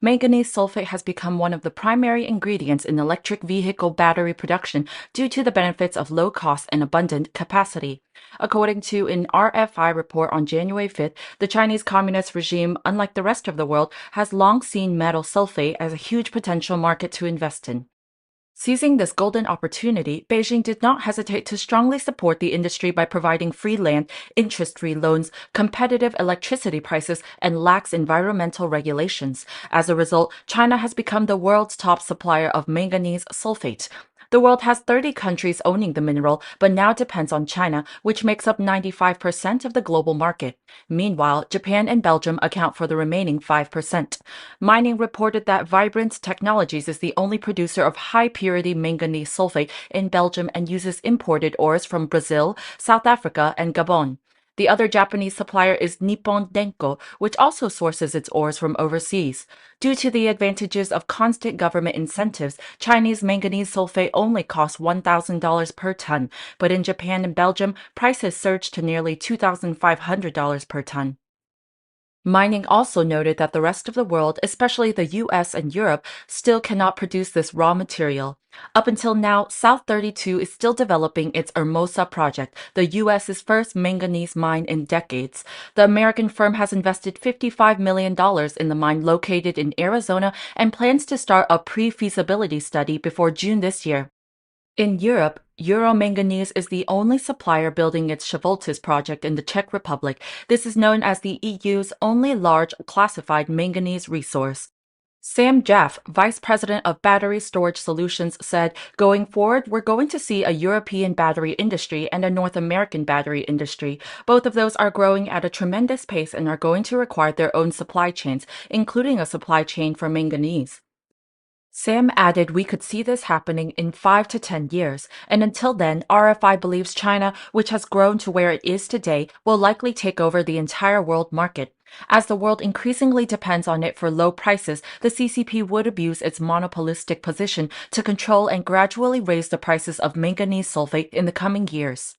Manganese sulfate has become one of the primary ingredients in electric vehicle battery production due to the benefits of low cost and abundant capacity. According to an RFI report on January 5th, the Chinese Communist regime, unlike the rest of the world, has long seen metal sulfate as a huge potential market to invest in. Seizing this golden opportunity, Beijing did not hesitate to strongly support the industry by providing free land, interest-free loans, competitive electricity prices, and lax environmental regulations. As a result, China has become the world's top supplier of manganese sulfate. The world has 30 countries owning the mineral, but now depends on China, which makes up 95% of the global market. Meanwhile, Japan and Belgium account for the remaining 5%. Mining reported that Vibrant Technologies is the only producer of high-purity manganese sulfate in Belgium and uses imported ores from Brazil, South Africa, and Gabon. The other Japanese supplier is Nippon Denko, which also sources its ores from overseas. Due to the advantages of constant government incentives, Chinese manganese sulfate only costs $1,000 per ton, but in Japan and Belgium, prices surged to nearly $2,500 per ton. Mining also noted that the rest of the world, especially the US and Europe, still cannot produce this raw material. Up until now, South 32 is still developing its Hermosa project, the US's first manganese mine in decades. The American firm has invested $55 million in the mine located in Arizona and plans to start a pre-feasibility study before June this year. In Europe, Euromanganese is the only supplier building its Chevoltis project in the Czech Republic. This is known as the EU's only large classified manganese resource. Sam Jaff, Vice President of Battery Storage Solutions, said, "Going forward, we're going to see a European battery industry and a North American battery industry. Both of those are growing at a tremendous pace and are going to require their own supply chains, including a supply chain for manganese." Sam added we could see this happening in 5 to 10 years, and until then, RFI believes China, which has grown to where it is today, will likely take over the entire world market. As the world increasingly depends on it for low prices, the CCP would abuse its monopolistic position to control and gradually raise the prices of manganese sulfate in the coming years.